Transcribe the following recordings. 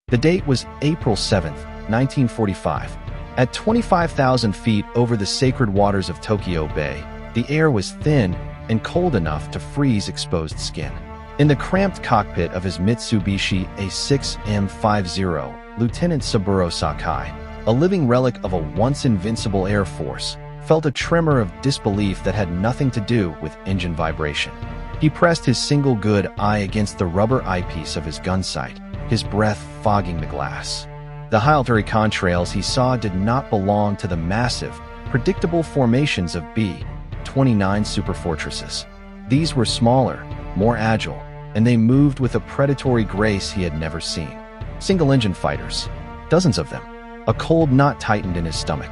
The date was April 7, 1945. At 25,000 feet over the sacred waters of Tokyo Bay, the air was thin and cold enough to freeze exposed skin. In the cramped cockpit of his Mitsubishi A6M50, Lieutenant Saburo Sakai, a living relic of a once-invincible Air Force, felt a tremor of disbelief that had nothing to do with engine vibration. He pressed his single good eye against the rubber eyepiece of his gun sight, his breath fogging the glass. The Hyaltari contrails he saw did not belong to the massive, predictable formations of B-29 superfortresses. These were smaller, more agile, and they moved with a predatory grace he had never seen. Single-engine fighters, dozens of them. A cold knot tightened in his stomach.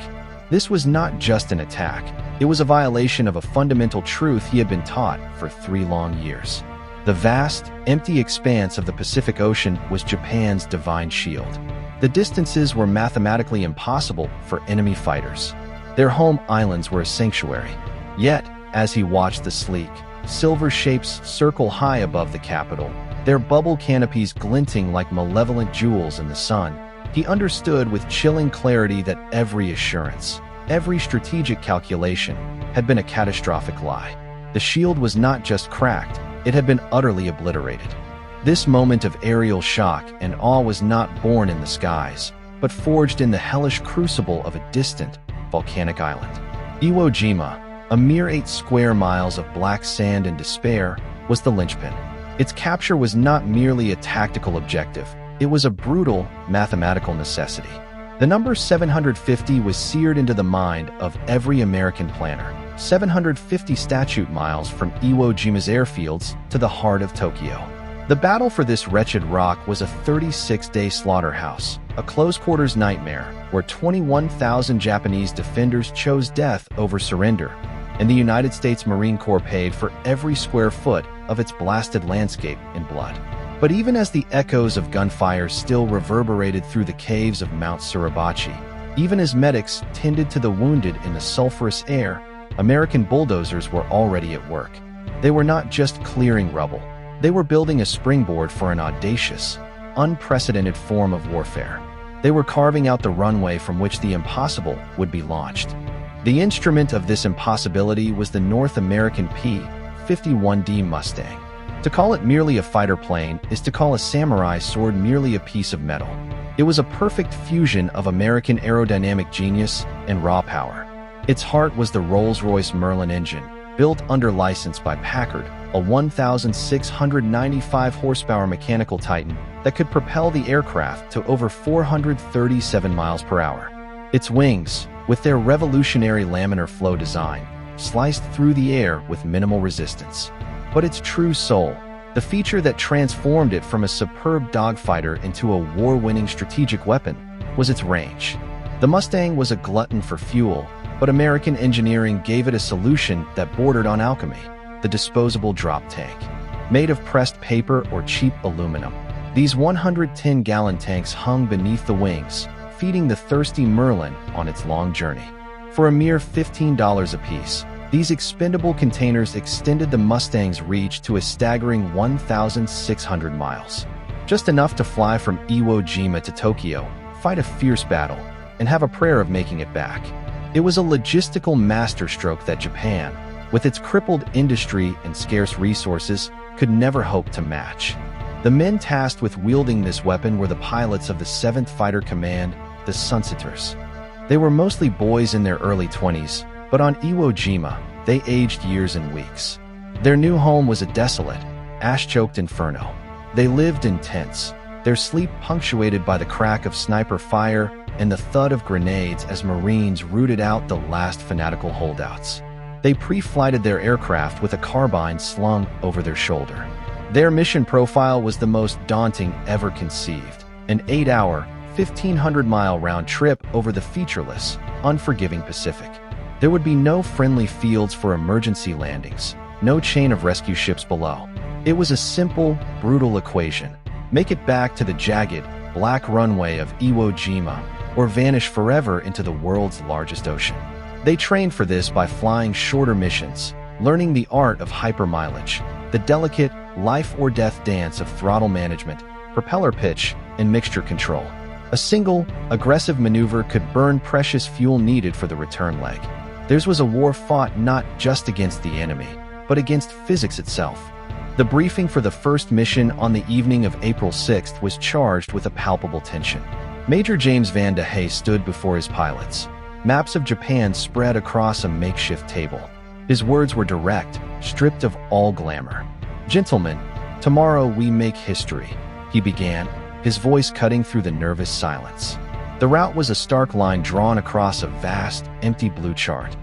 This was not just an attack. It was a violation of a fundamental truth he had been taught for 3 long years. The vast, empty expanse of the Pacific Ocean was Japan's divine shield. The distances were mathematically impossible for enemy fighters. Their home islands were a sanctuary. Yet, as he watched the sleek, silver shapes circle high above the capital, their bubble canopies glinting like malevolent jewels in the sun, he understood with chilling clarity that every assurance, every strategic calculation, had been a catastrophic lie. The shield was not just cracked, it had been utterly obliterated. This moment of aerial shock and awe was not born in the skies, but forged in the hellish crucible of a distant, volcanic island. Iwo Jima, a mere 8 square miles of black sand and despair, was the linchpin. Its capture was not merely a tactical objective, it was a brutal, mathematical necessity. The number 750 was seared into the mind of every American planner, 750 statute miles from Iwo Jima's airfields to the heart of Tokyo. The battle for this wretched rock was a 36-day slaughterhouse, a close-quarters nightmare where 21,000 Japanese defenders chose death over surrender, and the United States Marine Corps paid for every square foot of its blasted landscape in blood. But even as the echoes of gunfire still reverberated through the caves of Mount Suribachi, even as medics tended to the wounded in the sulphurous air, American bulldozers were already at work. They were not just clearing rubble. They were building a springboard for an audacious, unprecedented form of warfare. They were carving out the runway from which the impossible would be launched. The instrument of this impossibility was the North American P-51 Mustang. To call it merely a fighter plane is to call a samurai sword merely a piece of metal. It was a perfect fusion of American aerodynamic genius and raw power. Its heart was the Rolls-Royce Merlin engine, built under license by Packard, a 1,695 horsepower mechanical titan that could propel the aircraft to over 437 miles per hour. Its wings, with their revolutionary laminar flow design, sliced through the air with minimal resistance. But its true soul, the feature that transformed it from a superb dogfighter into a war-winning strategic weapon, was its range. The Mustang was a glutton for fuel, but American engineering gave it a solution that bordered on alchemy: the disposable drop tank. Made of pressed paper or cheap aluminum, these 110-gallon tanks hung beneath the wings, feeding the thirsty Merlin on its long journey. For a mere $15 apiece, these expendable containers extended the Mustang's reach to a staggering 1,600 miles. Just enough to fly from Iwo Jima to Tokyo, fight a fierce battle, and have a prayer of making it back. It was a logistical masterstroke that Japan, with its crippled industry and scarce resources, could never hope to match. The men tasked with wielding this weapon were the pilots of the 7th Fighter Command, the Sunsetters. They were mostly boys in their early 20s, but on Iwo Jima, they aged years and weeks. Their new home was a desolate, ash-choked inferno. They lived in tents, their sleep punctuated by the crack of sniper fire and the thud of grenades as Marines rooted out the last fanatical holdouts. They pre-flighted their aircraft with a carbine slung over their shoulder. Their mission profile was the most daunting ever conceived: an 8-hour, 1,500-mile round trip over the featureless, unforgiving Pacific. There would be no friendly fields for emergency landings, no chain of rescue ships below. It was a simple, brutal equation: make it back to the jagged, black runway of Iwo Jima, or vanish forever into the world's largest ocean. They trained for this by flying shorter missions, learning the art of hypermileage, the delicate life-or-death dance of throttle management, propeller pitch, and mixture control. A single, aggressive maneuver could burn precious fuel needed for the return leg. Theirs was a war fought not just against the enemy, but against physics itself. The briefing for the first mission on the evening of April 6th was charged with a palpable tension. Major James Van de Hey stood before his pilots. Maps of Japan spread across a makeshift table. His words were direct, stripped of all glamour. "Gentlemen, tomorrow we make history," he began, his voice cutting through the nervous silence. The route was a stark line drawn across a vast, empty blue chart.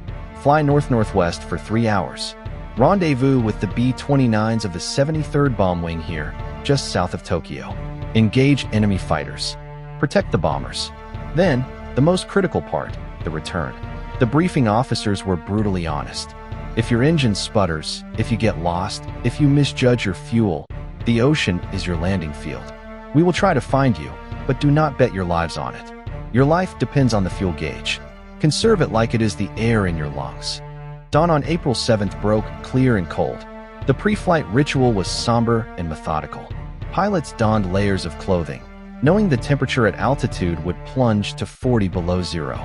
Fly north-northwest for 3 hours. Rendezvous with the B-29s of the 73rd Bomb Wing here, just south of Tokyo. Engage enemy fighters. Protect the bombers. Then, the most critical part, the return. The briefing officers were brutally honest. If your engine sputters, if you get lost, if you misjudge your fuel, the ocean is your landing field. We will try to find you, but do not bet your lives on it. Your life depends on the fuel gauge. Conserve it like it is the air in your lungs. Dawn on April 7th broke clear and cold. The pre-flight ritual was somber and methodical. Pilots donned layers of clothing, knowing the temperature at altitude would plunge to 40 below zero.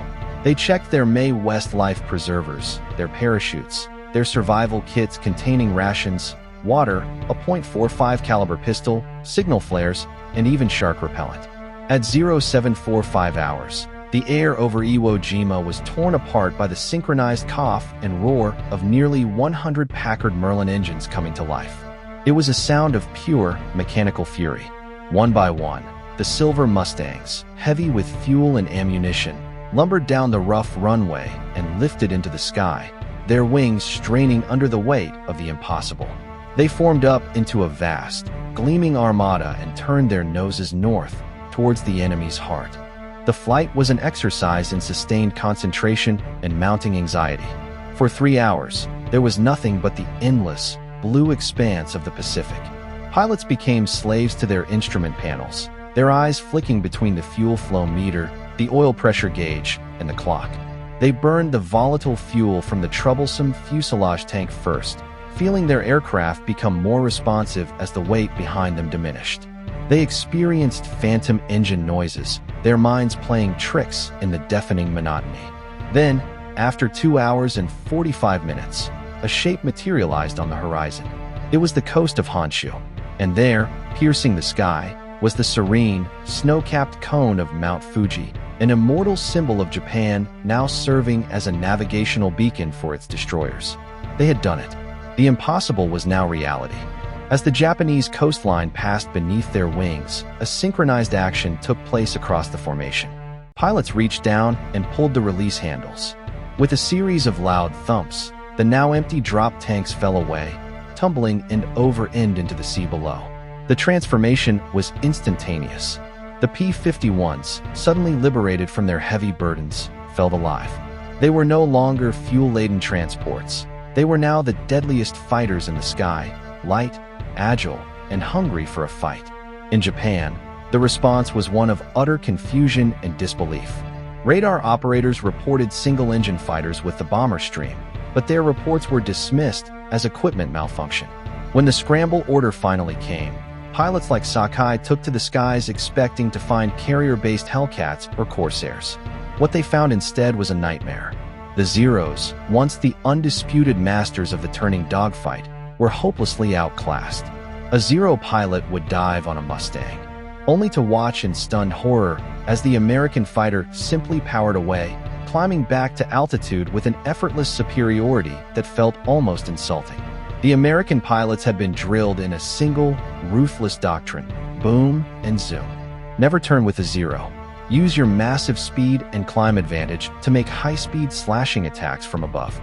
They checked their Mae West life preservers, their parachutes, their survival kits containing rations, water, a .45 caliber pistol, signal flares, and even shark repellent. At 0745 hours, the air over Iwo Jima was torn apart by the synchronized cough and roar of nearly 100 Packard Merlin engines coming to life. It was a sound of pure mechanical fury. One by one, the silver Mustangs, heavy with fuel and ammunition, lumbered down the rough runway and lifted into the sky, their wings straining under the weight of the impossible. They formed up into a vast, gleaming armada and turned their noses north, towards the enemy's heart. The flight was an exercise in sustained concentration and mounting anxiety. For 3 hours, there was nothing but the endless, blue expanse of the Pacific. Pilots became slaves to their instrument panels, their eyes flicking between the fuel flow meter, the oil pressure gauge, and the clock. They burned the volatile fuel from the troublesome fuselage tank first, feeling their aircraft become more responsive as the weight behind them diminished. They experienced phantom engine noises, their minds playing tricks in the deafening monotony. Then, after 2 hours and 45 minutes, a shape materialized on the horizon. It was the coast of Honshu, and there, piercing the sky, was the serene, snow-capped cone of Mount Fuji, an immortal symbol of Japan now serving as a navigational beacon for its destroyers. They had done it. The impossible was now reality. As the Japanese coastline passed beneath their wings, a synchronized action took place across the formation. Pilots reached down and pulled the release handles. With a series of loud thumps, the now empty drop tanks fell away, tumbling end over end into the sea below. The transformation was instantaneous. The P-51s, suddenly liberated from their heavy burdens, felt alive. They were no longer fuel-laden transports. They were now the deadliest fighters in the sky, light, agile, and hungry for a fight. In Japan, the response was one of utter confusion and disbelief. Radar operators reported single-engine fighters with the bomber stream, but their reports were dismissed as equipment malfunction. When the scramble order finally came, pilots like Sakai took to the skies expecting to find carrier-based Hellcats or Corsairs. What they found instead was a nightmare. The Zeros, once the undisputed masters of the turning dogfight, were hopelessly outclassed. A Zero pilot would dive on a Mustang, only to watch in stunned horror as the American fighter simply powered away, climbing back to altitude with an effortless superiority that felt almost insulting. The American pilots had been drilled in a single, ruthless doctrine: boom and zoom. Never turn with a Zero. Use your massive speed and climb advantage to make high-speed slashing attacks from above.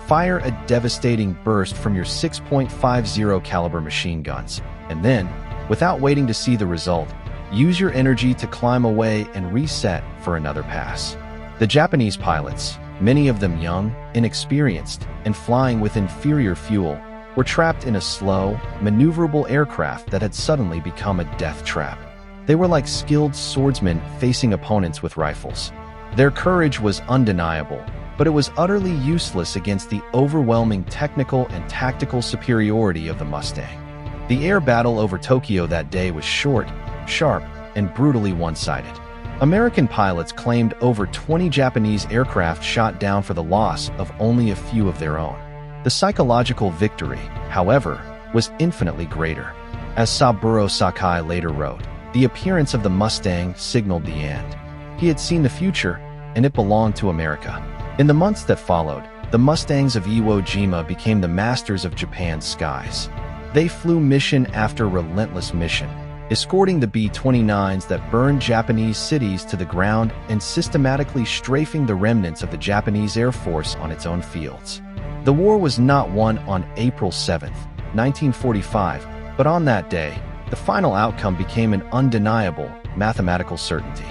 Fire a devastating burst from your 6.50 caliber machine guns, and then, without waiting to see the result, use your energy to climb away and reset for another pass. The Japanese pilots, many of them young, inexperienced, and flying with inferior fuel, were trapped in a slow, maneuverable aircraft that had suddenly become a death trap. They were like skilled swordsmen facing opponents with rifles. Their courage was undeniable, but it was utterly useless against the overwhelming technical and tactical superiority of the Mustang. The air battle over Tokyo that day was short, sharp, and brutally one-sided. American pilots claimed over 20 Japanese aircraft shot down for the loss of only a few of their own. The psychological victory, however, was infinitely greater. As Saburo Sakai later wrote, the appearance of the Mustang signaled the end. He had seen the future, and it belonged to America. In the months that followed, the Mustangs of Iwo Jima became the masters of Japan's skies. They flew mission after relentless mission, escorting the B-29s that burned Japanese cities to the ground and systematically strafing the remnants of the Japanese Air Force on its own fields. The war was not won on April 7, 1945, but on that day, the final outcome became an undeniable mathematical certainty.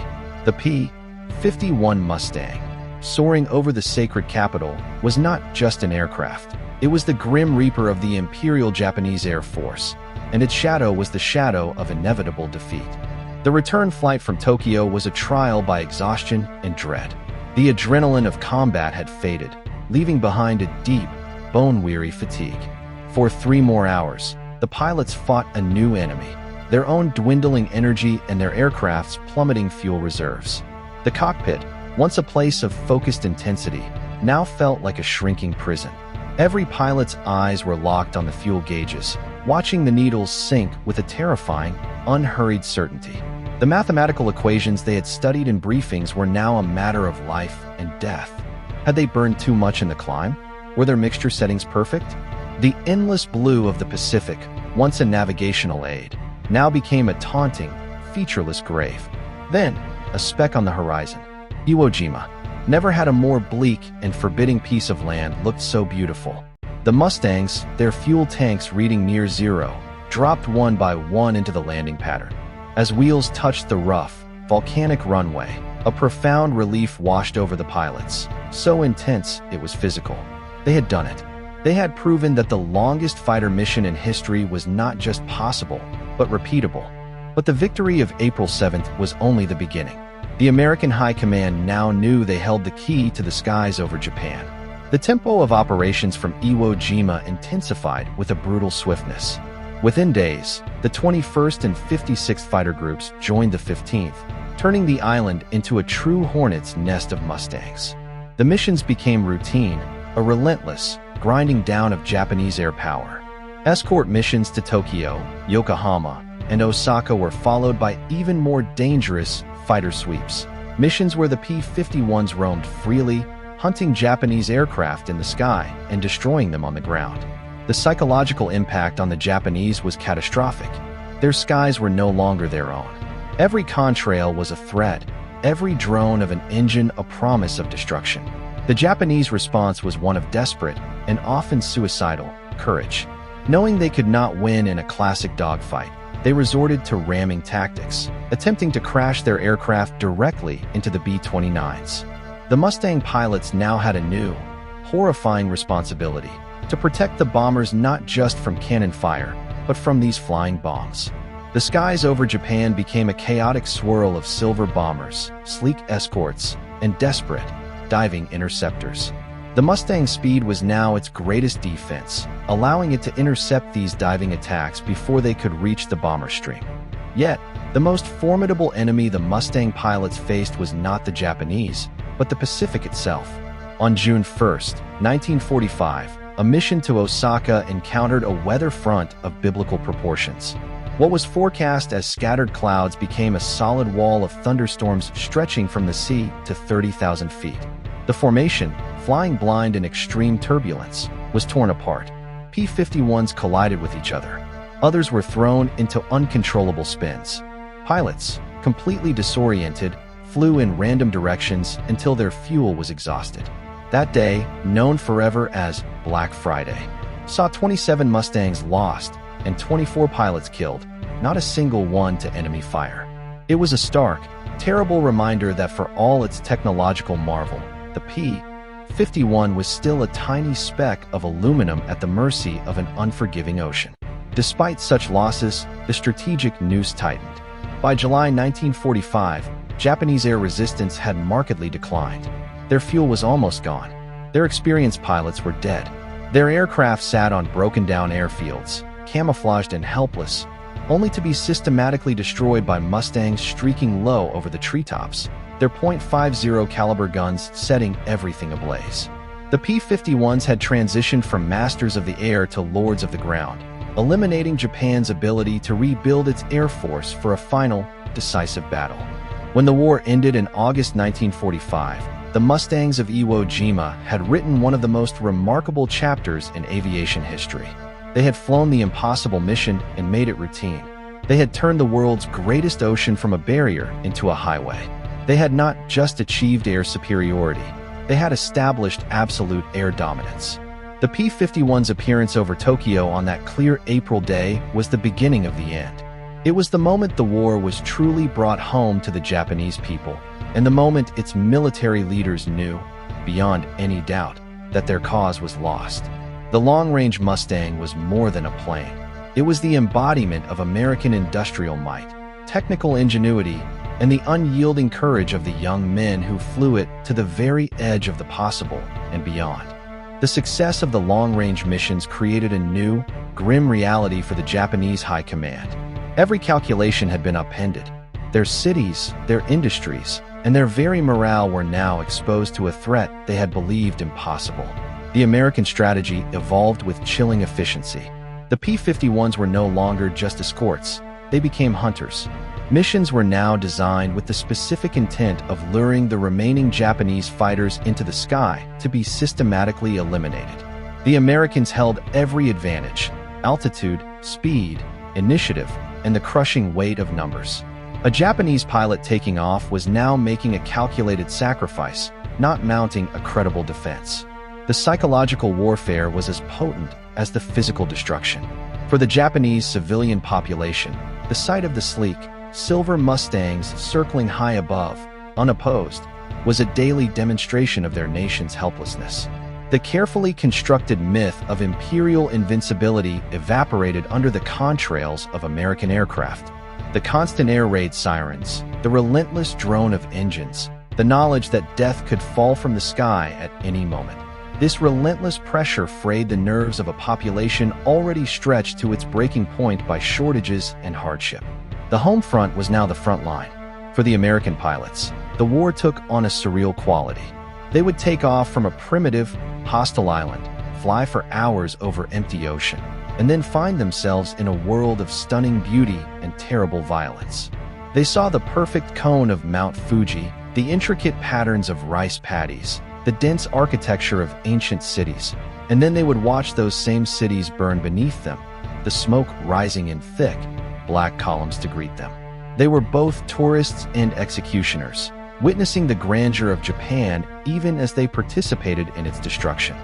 The P-51 Mustang, soaring over the sacred capital, was not just an aircraft. It was the grim reaper of the Imperial Japanese Air Force, and its shadow was the shadow of inevitable defeat. The return flight from Tokyo was a trial by exhaustion and dread. The adrenaline of combat had faded, leaving behind a deep, bone-weary fatigue. For 3 more hours, the pilots fought a new enemy, their own dwindling energy and their aircraft's plummeting fuel reserves. The cockpit, once a place of focused intensity, now felt like a shrinking prison. Every pilot's eyes were locked on the fuel gauges, watching the needles sink with a terrifying, unhurried certainty. The mathematical equations they had studied in briefings were now a matter of life and death. Had they burned too much in the climb? Were their mixture settings perfect? The endless blue of the Pacific, once a navigational aid, now became a taunting, featureless grave. Then, a speck on the horizon. Iwo Jima. Never had a more bleak and forbidding piece of land looked so beautiful. The Mustangs, their fuel tanks reading near zero, dropped one by one into the landing pattern. As wheels touched the rough, volcanic runway, a profound relief washed over the pilots. So intense, it was physical. They had done it. They had proven that the longest fighter mission in history was not just possible, but repeatable. But the victory of April 7th was only the beginning. The American High Command now knew they held the key to the skies over Japan. The tempo of operations from Iwo Jima intensified with a brutal swiftness. Within days, the 21st and 56th Fighter Groups joined the 15th, turning the island into a true hornet's nest of Mustangs. The missions became routine, a relentless, grinding down of Japanese air power. Escort missions to Tokyo, Yokohama, and Osaka were followed by even more dangerous fighter sweeps. Missions where the P-51s roamed freely, hunting Japanese aircraft in the sky and destroying them on the ground. The psychological impact on the Japanese was catastrophic. Their skies were no longer their own. Every contrail was a threat, every drone of an engine a promise of destruction. The Japanese response was one of desperate, and often suicidal, courage. Knowing they could not win in a classic dogfight, they resorted to ramming tactics, attempting to crash their aircraft directly into the B-29s. The Mustang pilots now had a new, horrifying responsibility to protect the bombers not just from cannon fire, but from these flying bombs. The skies over Japan became a chaotic swirl of silver bombers, sleek escorts, and desperate, diving interceptors. The Mustang's speed was now its greatest defense, allowing it to intercept these diving attacks before they could reach the bomber stream. Yet, the most formidable enemy the Mustang pilots faced was not the Japanese, but the Pacific itself. On June 1, 1945, a mission to Osaka encountered a weather front of biblical proportions. What was forecast as scattered clouds became a solid wall of thunderstorms stretching from the sea to 30,000 feet. The formation, flying blind in extreme turbulence, was torn apart. P-51s collided with each other. Others were thrown into uncontrollable spins. Pilots, completely disoriented, flew in random directions until their fuel was exhausted. That day, known forever as Black Friday, saw 27 Mustangs lost and 24 pilots killed, not a single one to enemy fire. It was a stark, terrible reminder that for all its technological marvel, the P-51 was still a tiny speck of aluminum at the mercy of an unforgiving ocean. Despite such losses, the strategic noose tightened. By July 1945, Japanese air resistance had markedly declined. Their fuel was almost gone. Their experienced pilots were dead. Their aircraft sat on broken-down airfields, camouflaged and helpless, only to be systematically destroyed by Mustangs streaking low over the treetops, their .50 caliber guns setting everything ablaze. The P-51s had transitioned from masters of the air to lords of the ground, eliminating Japan's ability to rebuild its air force for a final, decisive battle. When the war ended in August 1945, the Mustangs of Iwo Jima had written one of the most remarkable chapters in aviation history. They had flown the impossible mission and made it routine. They had turned the world's greatest ocean from a barrier into a highway. They had not just achieved air superiority, they had established absolute air dominance. The P-51's appearance over Tokyo on that clear April day was the beginning of the end. It was the moment the war was truly brought home to the Japanese people, and the moment its military leaders knew, beyond any doubt, that their cause was lost. The long-range Mustang was more than a plane. It was the embodiment of American industrial might, technical ingenuity, and the unyielding courage of the young men who flew it to the very edge of the possible and beyond. The success of the long-range missions created a new, grim reality for the Japanese high command. Every calculation had been upended. Their cities, their industries, and their very morale were now exposed to a threat they had believed impossible. The American strategy evolved with chilling efficiency. The P-51s were no longer just escorts, they became hunters. Missions were now designed with the specific intent of luring the remaining Japanese fighters into the sky to be systematically eliminated. The Americans held every advantage: altitude, speed, initiative, and the crushing weight of numbers. A Japanese pilot taking off was now making a calculated sacrifice, not mounting a credible defense. The psychological warfare was as potent as the physical destruction. For the Japanese civilian population, the sight of the sleek, silver Mustangs circling high above, unopposed, was a daily demonstration of their nation's helplessness. The carefully constructed myth of imperial invincibility evaporated under the contrails of American aircraft. The constant air raid sirens, the relentless drone of engines, the knowledge that death could fall from the sky at any moment. This relentless pressure frayed the nerves of a population already stretched to its breaking point by shortages and hardship. The home front was now the front line. For the American pilots, the war took on a surreal quality. They would take off from a primitive, hostile island, fly for hours over empty ocean, and then find themselves in a world of stunning beauty and terrible violence. They saw the perfect cone of Mount Fuji, the intricate patterns of rice paddies, the dense architecture of ancient cities, and then they would watch those same cities burn beneath them, the smoke rising in thick, black columns to greet them. They were both tourists and executioners, witnessing the grandeur of Japan even as they participated in its destruction.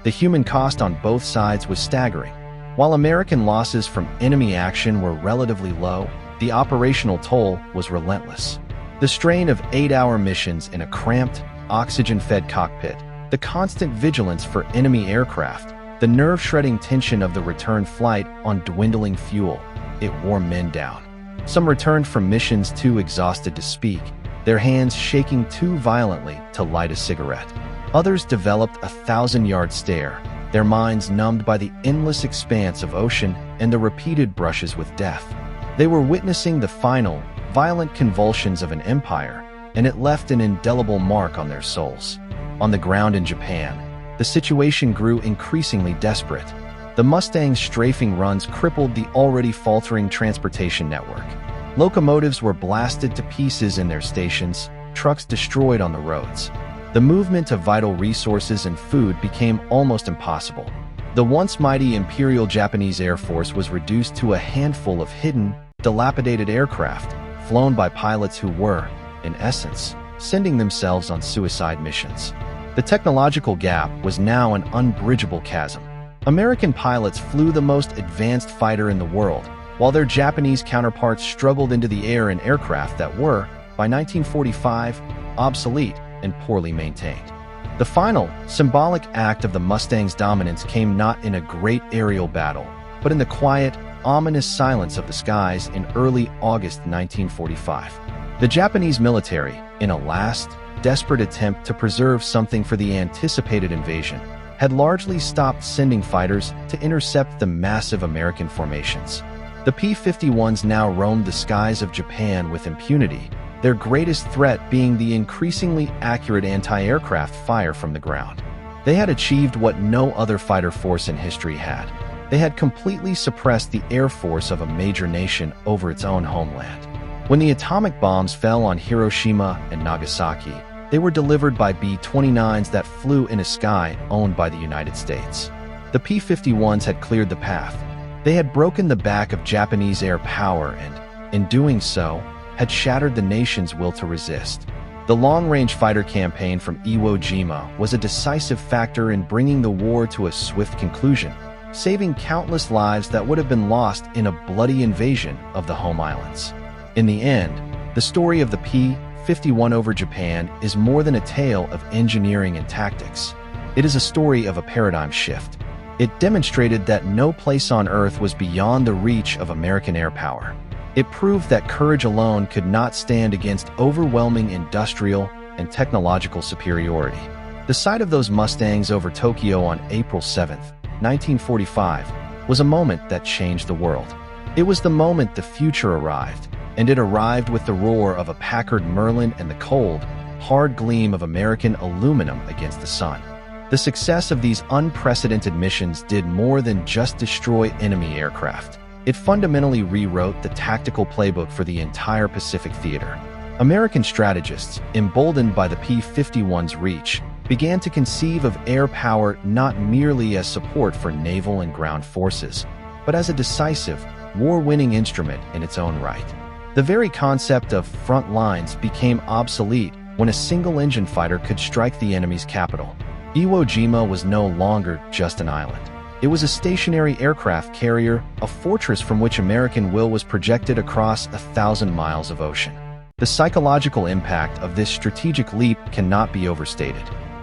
The human cost on both sides was staggering. While American losses from enemy action were relatively low, the operational toll was relentless. The strain of 8-hour missions in a cramped, oxygen-fed cockpit, the constant vigilance for enemy aircraft, the nerve-shredding tension of the return flight on dwindling fuel, it wore men down. Some returned from missions too exhausted to speak, their hands shaking too violently to light a cigarette. Others developed a 1,000-yard stare, their minds numbed by the endless expanse of ocean and the repeated brushes with death. They were witnessing the final, violent convulsions of an empire, and it left an indelible mark on their souls. On the ground in Japan, the situation grew increasingly desperate. The Mustang's strafing runs crippled the already faltering transportation network. Locomotives were blasted to pieces in their stations, trucks destroyed on the roads. The movement of vital resources and food became almost impossible. The once mighty Imperial Japanese Air Force was reduced to a handful of hidden, dilapidated aircraft, flown by pilots who were, in essence, sending themselves on suicide missions. The technological gap was now an unbridgeable chasm. American pilots flew the most advanced fighter in the world, while their Japanese counterparts struggled into the air in aircraft that were, by 1945, obsolete and poorly maintained. The final, symbolic act of the Mustang's dominance came not in a great aerial battle, but in the quiet, ominous silence of the skies in early August 1945. The Japanese military, in a last, desperate attempt to preserve something for the anticipated invasion, had largely stopped sending fighters to intercept the massive American formations. The P-51s now roamed the skies of Japan with impunity, their greatest threat being the increasingly accurate anti-aircraft fire from the ground. They had achieved what no other fighter force in history had. They had completely suppressed the air force of a major nation over its own homeland. When the atomic bombs fell on Hiroshima and Nagasaki, they were delivered by B-29s that flew in a sky owned by the United States. The P-51s had cleared the path. They had broken the back of Japanese air power and, in doing so, had shattered the nation's will to resist. The long-range fighter campaign from Iwo Jima was a decisive factor in bringing the war to a swift conclusion, saving countless lives that would have been lost in a bloody invasion of the home islands. In the end, the story of the P-51 over Japan is more than a tale of engineering and tactics. It is a story of a paradigm shift. It demonstrated that no place on Earth was beyond the reach of American air power. It proved that courage alone could not stand against overwhelming industrial and technological superiority. The sight of those Mustangs over Tokyo on April 7, 1945, was a moment that changed the world. It was the moment the future arrived, and it arrived with the roar of a Packard Merlin and the cold, hard gleam of American aluminum against the sun. The success of these unprecedented missions did more than just destroy enemy aircraft. It fundamentally rewrote the tactical playbook for the entire Pacific theater. American strategists, emboldened by the P-51's reach, began to conceive of air power not merely as support for naval and ground forces, but as a decisive, war-winning instrument in its own right. The very concept of front lines became obsolete when a single-engine fighter could strike the enemy's capital. Iwo Jima was no longer just an island. It was a stationary aircraft carrier, a fortress from which American will was projected across 1,000 miles of ocean. The psychological impact of this strategic leap cannot be overstated.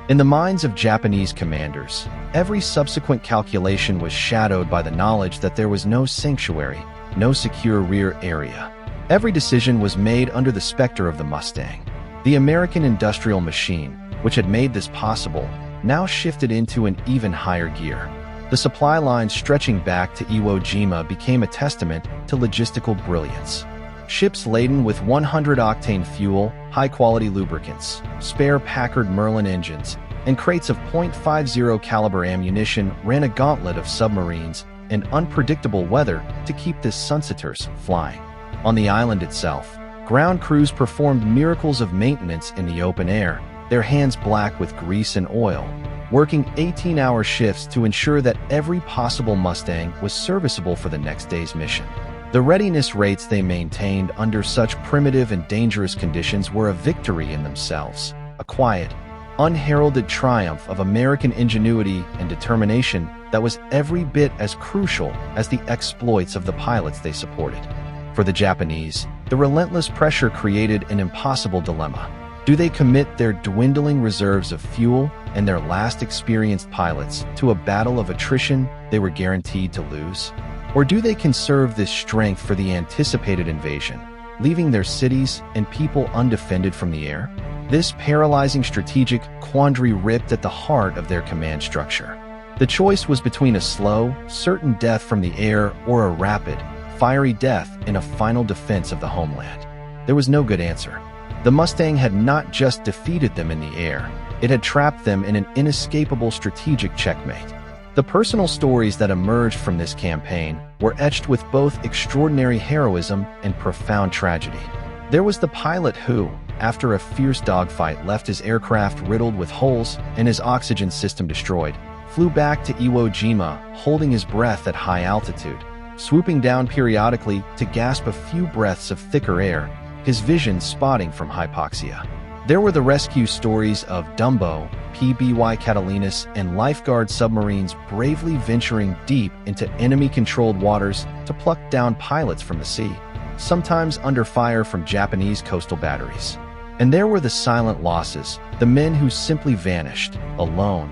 In the minds of Japanese commanders, every subsequent calculation was shadowed by the knowledge that there was no sanctuary, no secure rear area. Every decision was made under the specter of the Mustang. The American industrial machine, which had made this possible, now shifted into an even higher gear. The supply lines stretching back to Iwo Jima became a testament to logistical brilliance. Ships laden with 100-octane fuel, high-quality lubricants, spare Packard Merlin engines, and crates of .50 caliber ammunition ran a gauntlet of submarines and unpredictable weather to keep the Sunsetters flying. On the island itself, ground crews performed miracles of maintenance in the open air, their hands black with grease and oil, working 18-hour shifts to ensure that every possible Mustang was serviceable for the next day's mission. The readiness rates they maintained under such primitive and dangerous conditions were a victory in themselves, a quiet, unheralded triumph of American ingenuity and determination that was every bit as crucial as the exploits of the pilots they supported. For the Japanese, the relentless pressure created an impossible dilemma. Do they commit their dwindling reserves of fuel and their last experienced pilots to a battle of attrition they were guaranteed to lose? Or do they conserve this strength for the anticipated invasion, leaving their cities and people undefended from the air? This paralyzing strategic quandary ripped at the heart of their command structure. The choice was between a slow, certain death from the air or a rapid, fiery death in a final defense of the homeland. There was no good answer. The Mustang had not just defeated them in the air, it had trapped them in an inescapable strategic checkmate. The personal stories that emerged from this campaign were etched with both extraordinary heroism and profound tragedy. There was the pilot who, after a fierce dogfight, left his aircraft riddled with holes and his oxygen system destroyed, flew back to Iwo Jima, holding his breath at high altitude, swooping down periodically to gasp a few breaths of thicker air, his vision spotting from hypoxia. There were the rescue stories of Dumbo, PBY Catalinus, and lifeguard submarines bravely venturing deep into enemy-controlled waters to pluck down pilots from the sea, sometimes under fire from Japanese coastal batteries. And there were the silent losses, the men who simply vanished, alone,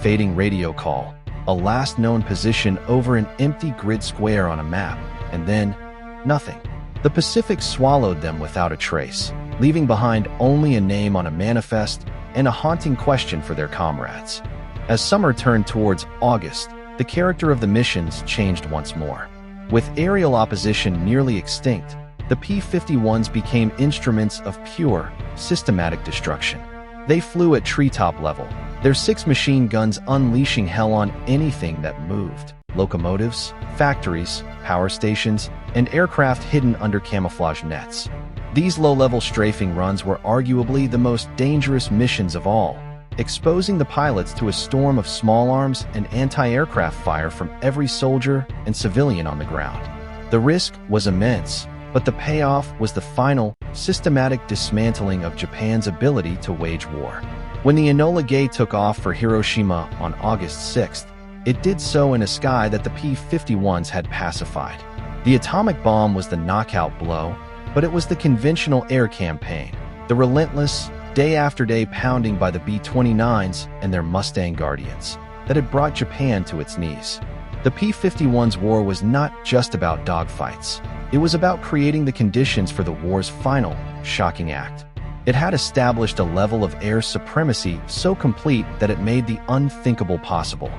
fading radio call, a last known position over an empty grid square on a map, and then nothing. The Pacific swallowed them without a trace, leaving behind only a name on a manifest and a haunting question for their comrades. As summer turned towards August, the character of the missions changed once more. With aerial opposition nearly extinct, the P-51s became instruments of pure, systematic destruction. They flew at treetop level, their 6 machine guns unleashing hell on anything that moved: locomotives, factories, power stations, and aircraft hidden under camouflage nets. These low-level strafing runs were arguably the most dangerous missions of all, exposing the pilots to a storm of small arms and anti-aircraft fire from every soldier and civilian on the ground. The risk was immense, but the payoff was the final, systematic dismantling of Japan's ability to wage war. When the Enola Gay took off for Hiroshima on August 6th, it did so in a sky that the P-51s had pacified. The atomic bomb was the knockout blow, but it was the conventional air campaign, the relentless, day-after-day pounding by the B-29s and their Mustang Guardians, that had brought Japan to its knees. The P-51's war was not just about dogfights. It was about creating the conditions for the war's final, shocking act. It had established a level of air supremacy so complete that it made the unthinkable possible.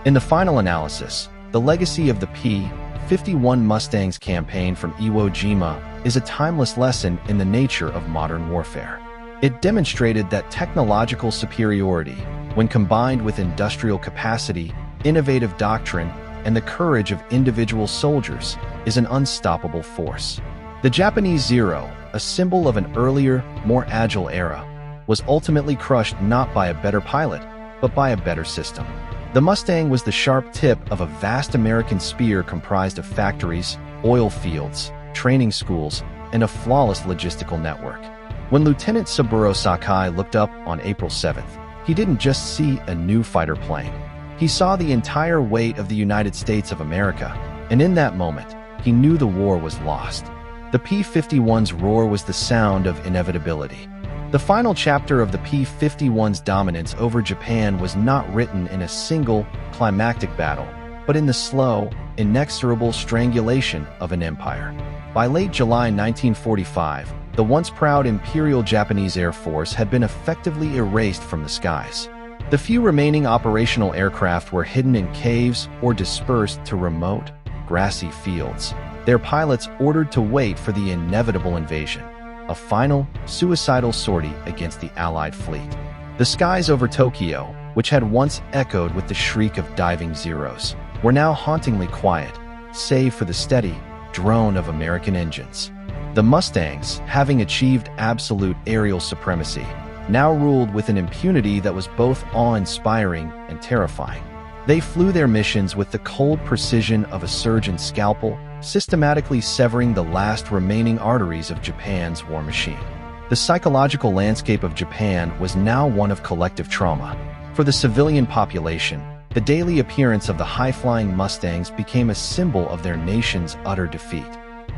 In the final analysis, the legacy of the P-51 Mustangs campaign from Iwo Jima is a timeless lesson in the nature of modern warfare. It demonstrated that technological superiority, when combined with industrial capacity, innovative doctrine, and the courage of individual soldiers, is an unstoppable force. The Japanese Zero, a symbol of an earlier, more agile era, was ultimately crushed not by a better pilot, but by a better system. The Mustang was the sharp tip of a vast American spear comprised of factories, oil fields, training schools, and a flawless logistical network. When Lieutenant Saburo Sakai looked up on April 7th, he didn't just see a new fighter plane. He saw the entire weight of the United States of America, and in that moment, he knew the war was lost. The P-51's roar was the sound of inevitability. The final chapter of the P-51's dominance over Japan was not written in a single, climactic battle, but in the slow, inexorable strangulation of an empire. By late July 1945, the once proud Imperial Japanese Air Force had been effectively erased from the skies. The few remaining operational aircraft were hidden in caves or dispersed to remote, grassy fields, their pilots ordered to wait for the inevitable invasion, a final, suicidal sortie against the Allied fleet. The skies over Tokyo, which had once echoed with the shriek of diving Zeros, were now hauntingly quiet, save for the steady drone of American engines. The Mustangs, having achieved absolute aerial supremacy, now ruled with an impunity that was both awe-inspiring and terrifying. They flew their missions with the cold precision of a surgeon's scalpel, systematically severing the last remaining arteries of Japan's war machine. The psychological landscape of Japan was now one of collective trauma. For the civilian population, the daily appearance of the high-flying Mustangs became a symbol of their nation's utter defeat.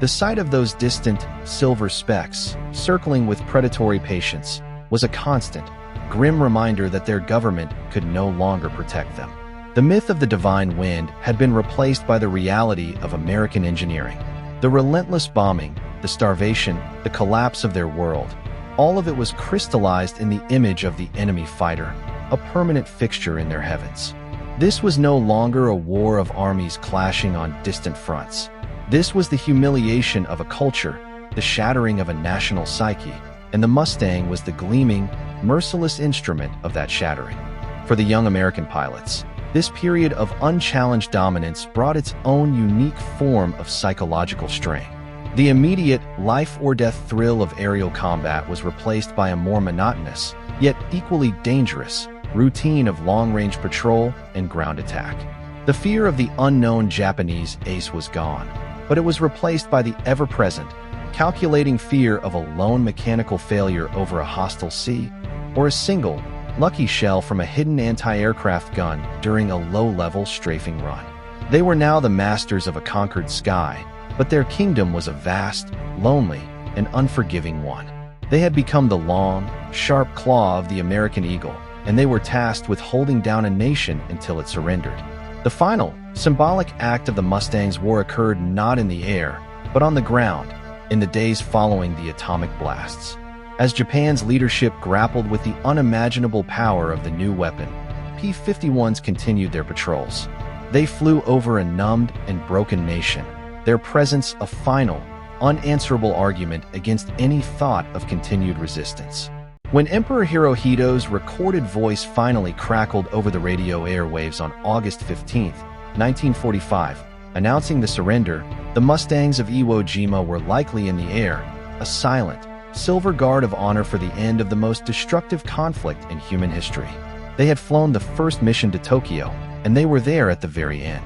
The sight of those distant, silver specks, circling with predatory patience, was a constant, grim reminder that their government could no longer protect them. The myth of the divine wind had been replaced by the reality of American engineering. The relentless bombing, the starvation, the collapse of their world, all of it was crystallized in the image of the enemy fighter, a permanent fixture in their heavens. This was no longer a war of armies clashing on distant fronts. This was the humiliation of a culture, the shattering of a national psyche, and the Mustang was the gleaming, merciless instrument of that shattering. For the young American pilots, this period of unchallenged dominance brought its own unique form of psychological strain. The immediate life-or-death thrill of aerial combat was replaced by a more monotonous, yet equally dangerous, routine of long-range patrol and ground attack. The fear of the unknown Japanese ace was gone, but it was replaced by the ever-present, calculating fear of a lone mechanical failure over a hostile sea, or a single, lucky shell from a hidden anti-aircraft gun during a low-level strafing run. They were now the masters of a conquered sky, but their kingdom was a vast, lonely, and unforgiving one. They had become the long, sharp claw of the American eagle, and they were tasked with holding down a nation until it surrendered. The final, symbolic act of the Mustangs' war occurred not in the air, but on the ground, in the days following the atomic blasts. As Japan's leadership grappled with the unimaginable power of the new weapon, P-51s continued their patrols. They flew over a numbed and broken nation, their presence a final, unanswerable argument against any thought of continued resistance. When Emperor Hirohito's recorded voice finally crackled over the radio airwaves on August 15, 1945, announcing the surrender, the Mustangs of Iwo Jima were likely in the air, a silent, silver guard of honor for the end of the most destructive conflict in human history. They had flown the first mission to Tokyo, and they were there at the very end.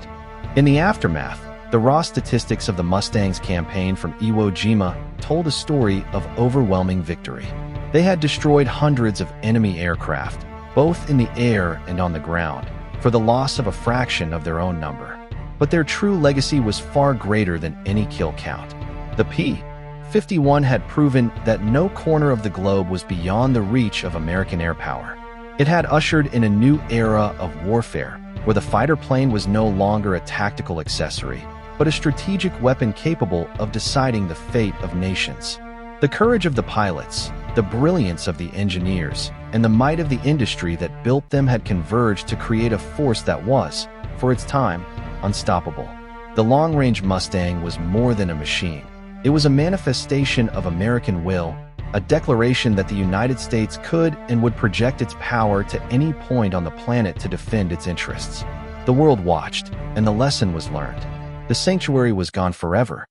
In the aftermath, the raw statistics of the Mustangs' campaign from Iwo Jima told a story of overwhelming victory. They had destroyed hundreds of enemy aircraft, both in the air and on the ground, for the loss of a fraction of their own number. But their true legacy was far greater than any kill count. The P-51 had proven that no corner of the globe was beyond the reach of American air power. It had ushered in a new era of warfare, where the fighter plane was no longer a tactical accessory, but a strategic weapon capable of deciding the fate of nations. The courage of the pilots, the brilliance of the engineers, and the might of the industry that built them had converged to create a force that was, for its time, unstoppable. The long-range Mustang was more than a machine. It was a manifestation of American will, a declaration that the United States could and would project its power to any point on the planet to defend its interests. The world watched, and the lesson was learned. The sanctuary was gone forever,